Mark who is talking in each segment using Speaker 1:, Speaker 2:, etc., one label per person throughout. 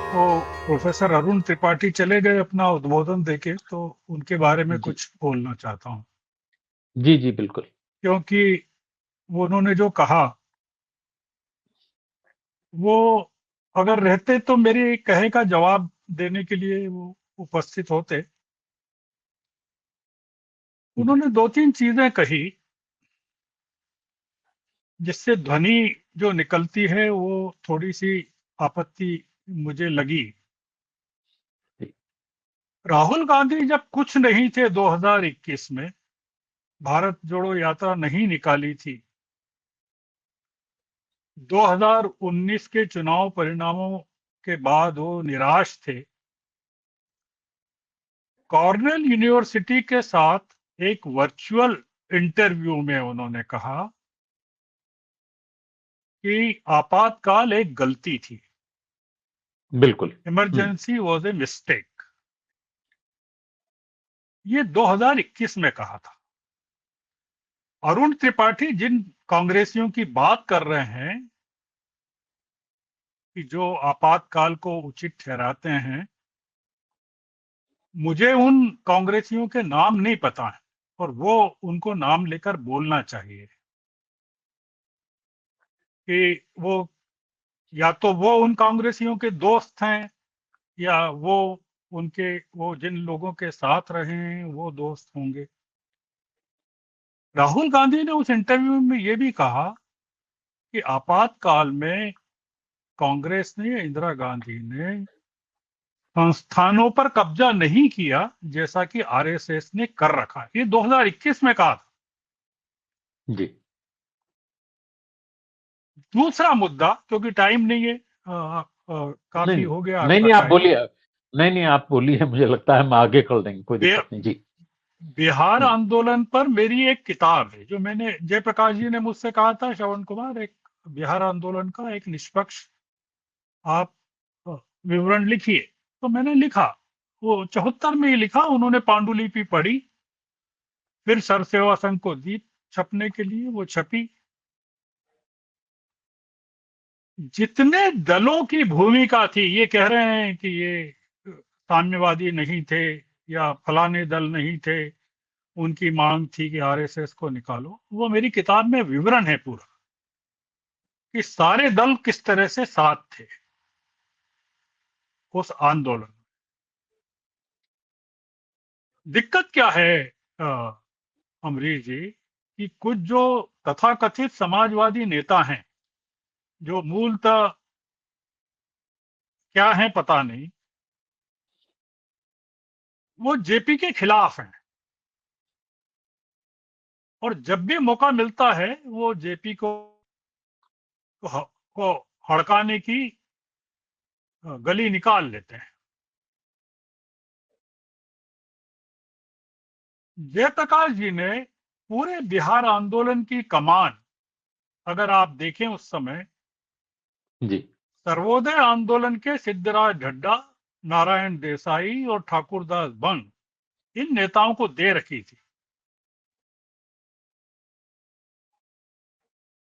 Speaker 1: तो प्रोफेसर अरुण त्रिपाठी चले गए अपना उद्बोधन देके, तो उनके बारे में
Speaker 2: जी,
Speaker 1: कुछ बोलना चाहता हूँ।
Speaker 2: जी, जी, बिल्कुल।
Speaker 1: क्योंकि वो उन्होंने जो कहा, वो अगर रहते तो मेरे कहे का जवाब देने के लिए वो उपस्थित होते।
Speaker 2: जी,
Speaker 1: उन्होंने दो तीन चीजें कही जिससे ध्वनि जो निकलती है वो थोड़ी सी आपत्ति मुझे लगी।
Speaker 2: जी,
Speaker 1: राहुल गांधी जब कुछ नहीं थे 2021 में, भारत जोड़ो यात्रा नहीं निकाली थी, 2019 के चुनाव परिणामों के बाद वो निराश थे, कॉर्नेल यूनिवर्सिटी के साथ एक वर्चुअल इंटरव्यू में उन्होंने कहा कि आपातकाल एक गलती थी,
Speaker 2: बिल्कुल। हुँ,
Speaker 1: इमरजेंसी वॉज ए मिस्टेक। ये 2021 में कहा था। अरुण त्रिपाठी जिन कांग्रेसियों की बात कर रहे हैं कि जो आपातकाल को उचित ठहराते हैं, मुझे उन कांग्रेसियों के नाम नहीं पता है, और वो उनको नाम लेकर बोलना चाहिए कि वो या तो वो उन कांग्रेसियों के दोस्त हैं, या वो उनके वो जिन लोगों के साथ रहे हैं वो दोस्त होंगे। राहुल गांधी ने उस इंटरव्यू में ये भी कहा कि आपातकाल में कांग्रेस ने या इंदिरा गांधी ने संस्थानों पर कब्जा नहीं किया, जैसा कि आरएसएस ने कर रखा। ये 2021 में कहा था।
Speaker 2: जी।
Speaker 1: दूसरा मुद्दा, क्योंकि टाइम नहीं है, काफी
Speaker 2: नहीं,
Speaker 1: हो गया
Speaker 2: नहीं,
Speaker 1: आपका
Speaker 2: नहीं, आप
Speaker 1: टाइम।
Speaker 2: बोलिए। नहीं, नहीं, आप बोलिए, मुझे लगता है हम आगे कर देंगे, कोई
Speaker 1: बि-
Speaker 2: दिक्कत नहीं। जी।
Speaker 1: बिहार
Speaker 2: हुँ,
Speaker 1: आंदोलन पर मेरी एक किताब है, जो मैंने जयप्रकाश जी ने मुझसे कहा था, श्रवण कुमार, एक बिहार आंदोलन का एक निष्पक्ष आप विवरण लिखिए। तो मैंने लिखा, वो 74 में ही लिखा। उन्होंने पांडुलिपि पढ़ी, फिर सर सेवा संघ को दी छपने के लिए, वो छपी। जितने दलों की भूमिका थी, ये कह रहे हैं कि ये साम्यवादी नहीं थे या फलाने दल नहीं थे, उनकी मांग थी कि आरएसएस को निकालो, वो मेरी किताब में विवरण है पूरा, कि सारे दल किस तरह से साथ थे उस आंदोलन। दिक्कत क्या है अमरीश जी, कि कुछ जो तथाकथित समाजवादी नेता हैं, जो मूलतः क्या है पता नहीं, वो जेपी के खिलाफ हैं, और जब भी मौका मिलता है वो जेपी को हड़काने की गली निकाल लेते हैं। जयप्रकाश जी ने पूरे बिहार आंदोलन की कमान, अगर आप देखें उस समय,
Speaker 2: जी,
Speaker 1: सर्वोदय आंदोलन के सिद्धराज ढड्डा, नारायण देसाई और ठाकुरदास बंग, इन नेताओं को दे रखी थी।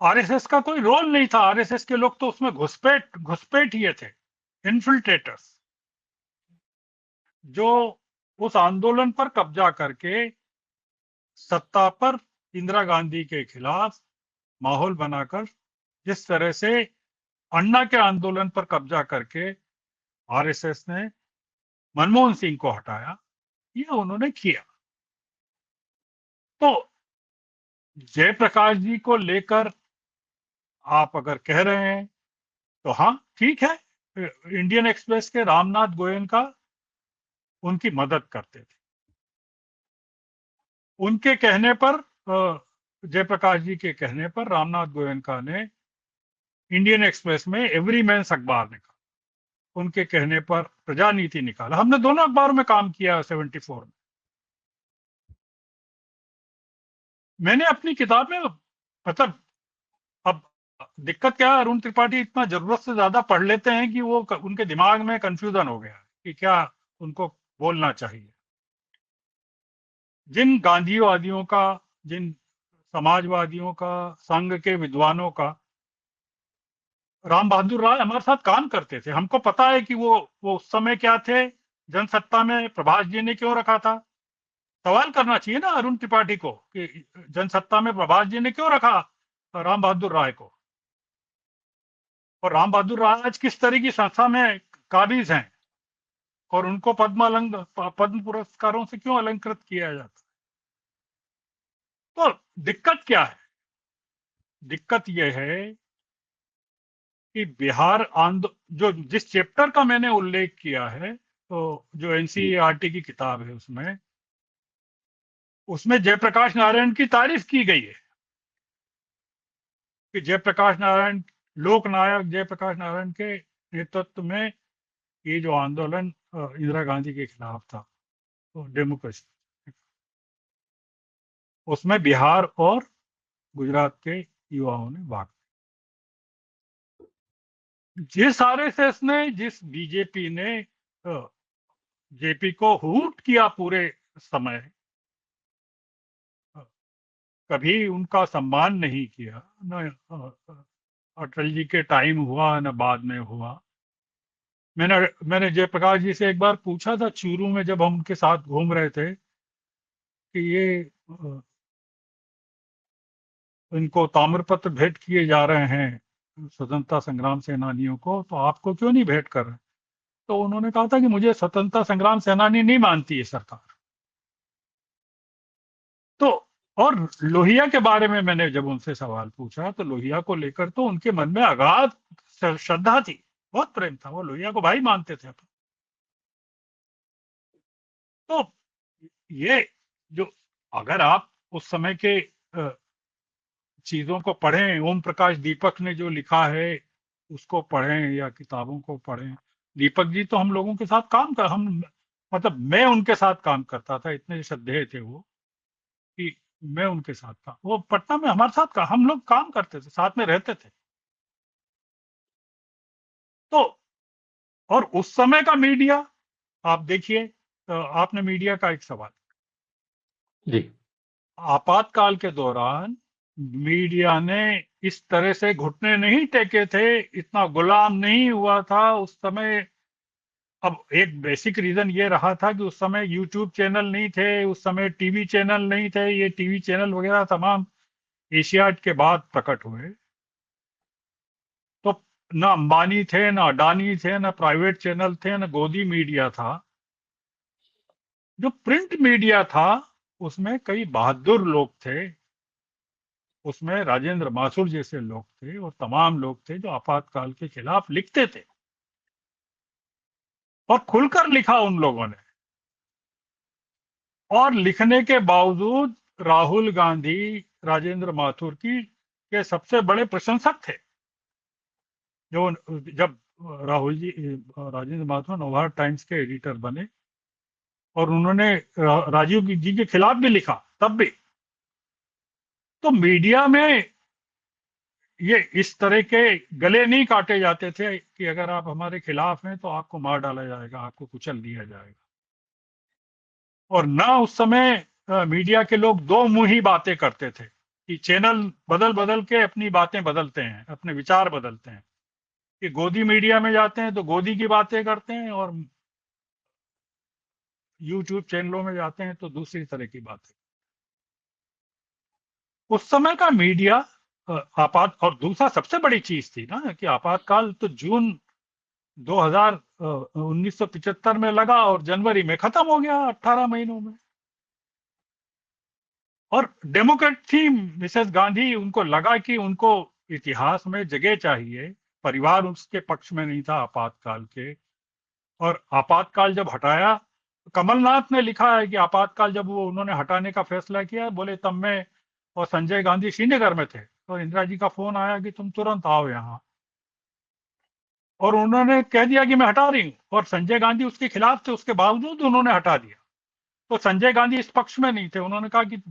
Speaker 1: आरएसएस का कोई रोल नहीं था। आरएसएस के लोग तो उसमें घुसपैठ घुसपैठ ही थे, इन्फिल्ट्रेटर्स, जो उस आंदोलन पर कब्जा करके सत्ता पर इंदिरा गांधी के खिलाफ माहौल बनाकर, जिस तरह से अन्ना के आंदोलन पर कब्जा करके आरएसएस ने मनमोहन सिंह को हटाया, ये उन्होंने किया। तो जयप्रकाश जी को लेकर आप अगर कह रहे हैं, तो हाँ ठीक है, इंडियन एक्सप्रेस के रामनाथ गोयनका उनकी मदद करते थे। उनके कहने पर, जयप्रकाश जी के कहने पर, रामनाथ गोयनका ने इंडियन एक्सप्रेस में एवरीमैन्स अखबार निकाला, उनके कहने पर प्रजानीति निकाला। हमने दोनों अखबारों में काम किया 74 में। मैंने अपनी किताब में, मतलब, अब दिक्कत क्या है, अरुण त्रिपाठी इतना जरूरत से ज्यादा पढ़ लेते हैं कि वो उनके दिमाग में कंफ्यूजन हो गया है कि क्या उनको बोलना चाहिए। जिन गांधीवादियों का, जिन समाजवादियों का, संघ के विद्वानों का राम बहादुर राय हमारे साथ काम करते थे, हमको पता है कि वो उस समय क्या थे, जनसत्ता में प्रभाष जी ने क्यों रखा था। सवाल करना चाहिए ना अरुण त्रिपाठी को कि जनसत्ता में प्रभाष जी ने क्यों रखा राम बहादुर राय को, और राम बहादुर राय आज किस तरह की संस्था में काबिज हैं, और उनको पद्म पुरस्कारों से क्यों अलंकृत किया जाता। तो दिक्कत क्या है? दिक्कत यह है कि बिहार जो जिस चैप्टर का मैंने उल्लेख किया है, तो जो एनसीईआरटी की किताब है उसमें जयप्रकाश नारायण की तारीफ की गई है कि जयप्रकाश नारायण, लोकनायक जयप्रकाश नारायण के नेतृत्व में ये जो आंदोलन इंदिरा गांधी के खिलाफ था, तो डेमोक्रेसी, उसमें बिहार और गुजरात के युवाओं ने भाग, जिस आरएसएस ने, जिस बीजेपी ने जेपी को हूट किया पूरे समय, कभी उनका सम्मान नहीं किया, न अटल जी के टाइम हुआ न बाद में हुआ। मैंने जयप्रकाश जी से एक बार पूछा था चूरू में, जब हम उनके साथ घूम रहे थे, कि ये इनको ताम्रपत्र भेंट किए जा रहे हैं स्वतंत्रता संग्राम सेनानियों को, तो आपको क्यों नहीं भेंट कर रहे? तो उन्होंने कहा था कि मुझे स्वतंत्रता संग्राम सेनानी नहीं मानती है सरकार। तो और लोहिया के बारे में मैंने जब उनसे सवाल पूछा, तो लोहिया को लेकर तो उनके मन में अगाध श्रद्धा थी, बहुत प्रेम था, वो लोहिया को भाई मानते थे। तो ये जो, अगर आप उस समय के चीजों को पढ़ें, ओम प्रकाश दीपक ने जो लिखा है उसको पढ़ें या किताबों को पढ़ें। दीपक जी तो हम लोगों के साथ हम, मतलब मैं उनके साथ काम करता था, इतने श्रद्धेय थे वो कि मैं उनके साथ था, वो पटना में हमारे साथ हम लोग काम करते थे, साथ में रहते थे। तो और उस समय का मीडिया आप देखिए, आपने मीडिया का एक सवाल,
Speaker 2: जी
Speaker 1: आपातकाल के दौरान मीडिया ने इस तरह से घुटने नहीं टेके थे, इतना गुलाम नहीं हुआ था उस समय। अब एक बेसिक रीजन ये रहा था कि उस समय यूट्यूब चैनल नहीं थे, उस समय टीवी चैनल नहीं थे, ये टीवी चैनल वगैरह तमाम एशियाड के बाद प्रकट हुए। तो ना अंबानी थे, ना अडानी थे, ना प्राइवेट चैनल थे, ना गोदी मीडिया था। जो प्रिंट मीडिया था उसमें कई बहादुर लोग थे, उसमें राजेंद्र माथुर जैसे लोग थे, और तमाम लोग थे जो आपातकाल के खिलाफ लिखते थे, और खुलकर लिखा उन लोगों ने। और लिखने के बावजूद राहुल गांधी राजेंद्र माथुर की के सबसे बड़े प्रशंसक थे। जो जब राहुल जी, राजेंद्र माथुर नवभारत टाइम्स के एडिटर बने, और उन्होंने राजीव जी के खिलाफ भी लिखा तब भी। तो मीडिया में ये इस तरह के गले नहीं काटे जाते थे कि अगर आप हमारे खिलाफ हैं तो आपको मार डाला जाएगा, आपको कुचल दिया जाएगा। और ना उस समय मीडिया के लोग दो मुंही बातें करते थे कि चैनल बदल बदल के अपनी बातें बदलते हैं, अपने विचार बदलते हैं, कि गोदी मीडिया में जाते हैं तो गोदी की बातें करते हैं, और यूट्यूब चैनलों में जाते हैं तो दूसरी तरह की बातें। उस समय का मीडिया और दूसरा सबसे बड़ी चीज थी ना कि आपातकाल तो जून 1975 में लगा और जनवरी में खत्म हो गया, 18 महीनों में। और डेमोक्रेट थी मिसेस गांधी, उनको लगा कि उनको इतिहास में जगह चाहिए। परिवार उसके पक्ष में नहीं था आपातकाल के। और आपातकाल जब हटाया, कमलनाथ ने लिखा है कि आपातकाल जब वो उन्होंने हटाने का फैसला किया, बोले तब मैं और संजय गांधी श्रीनगर में थे, और इंदिरा जी का फोन आया कि तुम तुरंत आओ यहाँ, और उन्होंने कह दिया कि मैं हटा रही हूँ, और संजय गांधी उसके खिलाफ थे, उसके बावजूद उन्होंने हटा दिया। तो संजय गांधी इस पक्ष में नहीं थे, उन्होंने कहा कि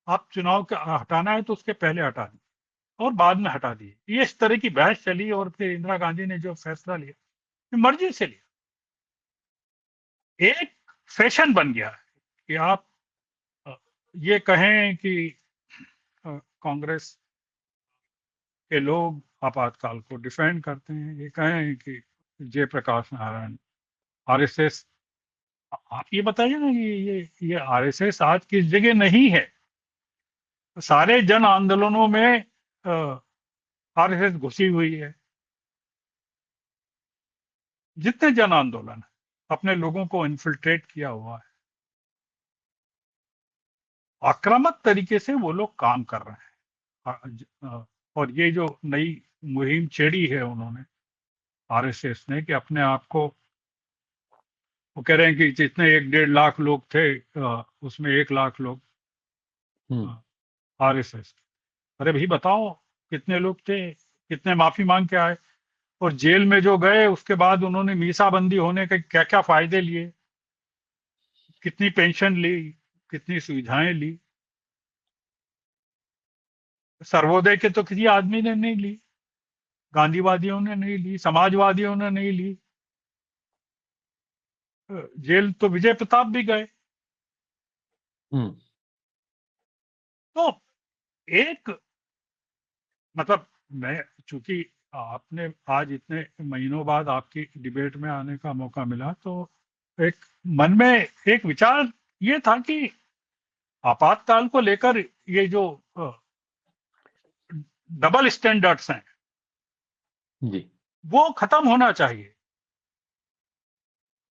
Speaker 1: आप चुनाव के हटाना है तो उसके पहले हटा दिए, और बाद में हटा दिए। ये इस तरह की बहस चली, और फिर इंदिरा गांधी ने जो फैसला लिया मर्जी से लिया। एक फैशन बन गया है कि आप अ, ये कहें कि कांग्रेस के लोग आपातकाल को डिफेंड करते हैं। ये कहें कि जयप्रकाश नारायण आरएसएस, आप ये बताइए ना कि ये आरएसएस आज किस जगह नहीं है। सारे जन आंदोलनों में आरएसएस घुसी हुई है। जितने जन आंदोलन है, अपने लोगों को इन्फिल्ट्रेट किया हुआ है। आक्रामक तरीके से वो लोग काम कर रहे हैं। और ये जो नई मुहिम छेड़ी है उन्होंने, आरएसएस ने, कि अपने आप को, वो कह रहे हैं कि जितने 1-1.5 लाख लोग थे, उसमें 1 लाख लोग आरएसएस। अरे भाई बताओ, कितने लोग थे, कितने माफी मांग के आए, और जेल में जो गए उसके बाद उन्होंने मीसाबंदी होने के क्या क्या फायदे लिए, कितनी पेंशन ली, कितनी सुविधाएं ली। सर्वोदय के तो किसी आदमी ने नहीं ली, गांधीवादियों ने नहीं ली, समाजवादियों ने नहीं ली। जेल तो विजय प्रताप भी गए। तो एक, मतलब, मैं, चूंकि आपने आज इतने महीनों बाद आपकी डिबेट में आने का मौका मिला, तो एक मन में एक विचार ये था कि आपातकाल को लेकर ये जो डबल स्टैंडर्ड्स हैं,
Speaker 2: जी,
Speaker 1: वो खत्म होना चाहिए।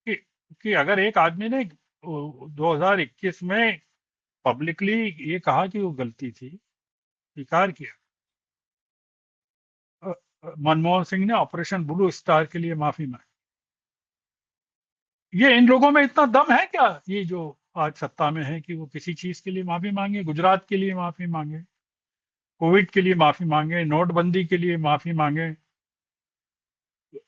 Speaker 1: कि कि अगर एक आदमी ने 2021 में पब्लिकली ये कहा कि वो गलती थी, स्वीकार किया। मनमोहन सिंह ने ऑपरेशन ब्लू स्टार के लिए माफी मांगी। ये इन लोगों में इतना दम है क्या, ये जो आज सत्ता में है, कि वो किसी चीज के लिए माफी मांगे? गुजरात के लिए माफी मांगे, कोविड के लिए माफी मांगे, नोटबंदी के लिए माफी मांगे,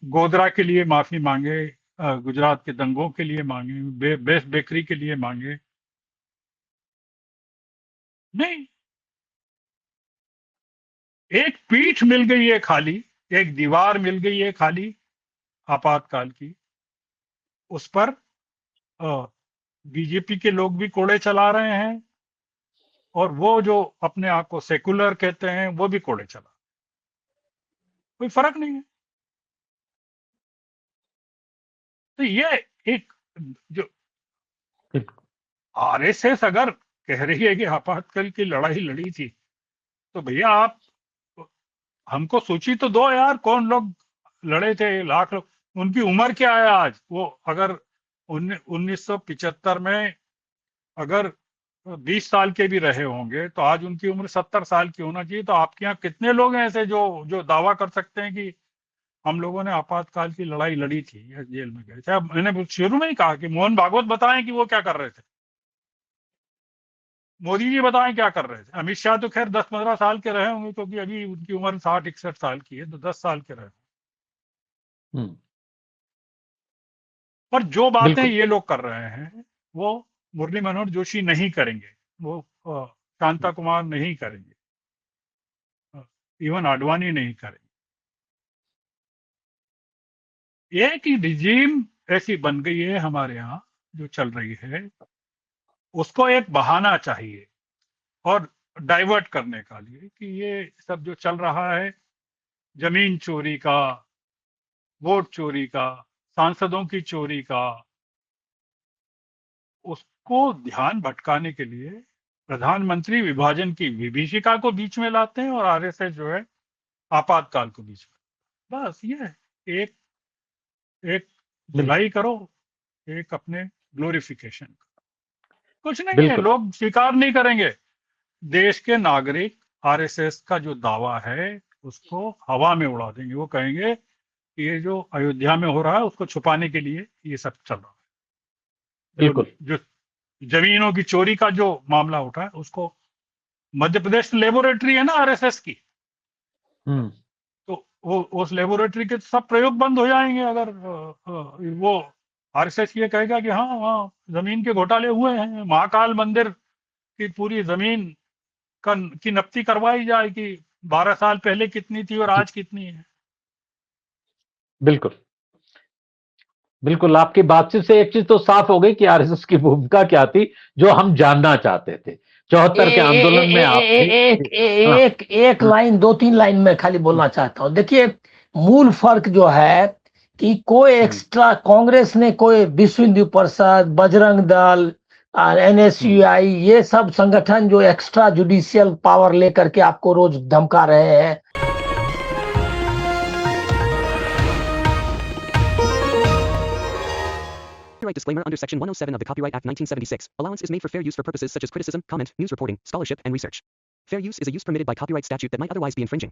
Speaker 1: गोधरा के लिए माफी मांगे, गुजरात के दंगों के लिए मांगे, बेस्ट बेकरी के लिए मांगे? नहीं। एक पीठ मिल गई है खाली, एक दीवार मिल गई है खाली आपातकाल की, उस पर बीजेपी के लोग भी कोड़े चला रहे हैं, और वो जो अपने आप को सेकुलर कहते हैं वो भी कोड़े चला। कोई फर्क नहीं है। तो ये एक, जो आरएसएस अगर कह रही है कि आपातकाल की लड़ाई लड़ी थी, तो भैया आप हमको सूची तो दो यार, कौन लोग लड़े थे, लाख लोग। उनकी उम्र क्या है आज? वो अगर 1975 में अगर 20 साल के भी रहे होंगे, तो आज उनकी उम्र 70 साल की होना चाहिए। तो आपके यहाँ कितने लोग हैं ऐसे जो जो दावा कर सकते हैं कि हम लोगों ने आपातकाल की लड़ाई लड़ी थी या जेल में गए थे? अब मैंने शुरू में ही कहा कि मोहन भागवत बताएं कि वो क्या कर रहे थे, मोदी जी बताएं क्या कर रहे थे। अमित शाह तो खैर 10-15 साल के रहे होंगे, क्योंकि अभी उनकी उम्र 60-61 साल की है, तो 10 साल के रहे। पर जो बातें
Speaker 2: बिल्कुल।
Speaker 1: ये लोग कर रहे हैं, वो मुरली मनोहर जोशी नहीं करेंगे, वो शांता कुमार नहीं करेंगे, इवन आडवाणी नहीं करेंगे। एक ही रिजीम ऐसी बन गई है हमारे यहाँ जो चल रही है, उसको एक बहाना चाहिए और डाइवर्ट करने का लिए, कि ये सब जो चल रहा है, जमीन चोरी का, वोट चोरी का, सांसदों की चोरी का, उसको ध्यान भटकाने के लिए प्रधानमंत्री विभाजन की विभीषिका को बीच में लाते हैं, और आरएसएस जो है आपातकाल को बीच में। बस ये है। एक एक
Speaker 2: बिल्कुल।
Speaker 1: धुलाई करो, एक अपने ग्लोरिफिकेशन। कुछ नहीं है,
Speaker 2: बिल्कुल।
Speaker 1: लोग स्वीकार नहीं करेंगे। देश के नागरिक आरएसएस का जो दावा है उसको हवा में उड़ा देंगे। वो कहेंगे कि ये जो अयोध्या में हो रहा है उसको छुपाने के लिए ये सब चल रहा है। जो
Speaker 2: बिल्कुल।
Speaker 1: जो जमीनों की चोरी का जो मामला उठा है, उसको, मध्य प्रदेश लेबोरेटरी है ना आरएसएस की,
Speaker 2: हम्म।
Speaker 1: तो वो उस लेबोरेटरी के सब प्रयोग बंद हो जाएंगे अगर वो आरएसएस ये कहेगा कि हाँ हाँ जमीन के घोटाले हुए हैं, महाकाल मंदिर की पूरी जमीन की नफ्ती करवाई जाए कि 12 साल पहले कितनी थी और
Speaker 2: जी,
Speaker 1: आज कितनी है।
Speaker 2: बिल्कुल। बिल्कुल, आपकी बातचीत से एक चीज तो साफ हो गई कि आरएसएस की भूमिका क्या थी, जो हम जानना चाहते थे। 74 के आंदोलन में आप
Speaker 3: एक लाइन 2-3 लाइन में खाली बोलना चाहता हूँ। देखिए, मूल फर्क जो है कि कोई एक्स्ट्रा कांग्रेस ने कोई विश्व हिंदू परिषद, बजरंग दल, NSUI, ये सब संगठन जो एक्स्ट्रा जुडिशियल पावर लेकर के आपको रोज धमका रहे हैं।
Speaker 4: Copyright disclaimer under Section 107 of the Copyright Act 1976. Allowance is made for fair use for purposes such as criticism, comment, news reporting, scholarship, and research. Fair use is a use permitted by copyright statute that might otherwise be infringing.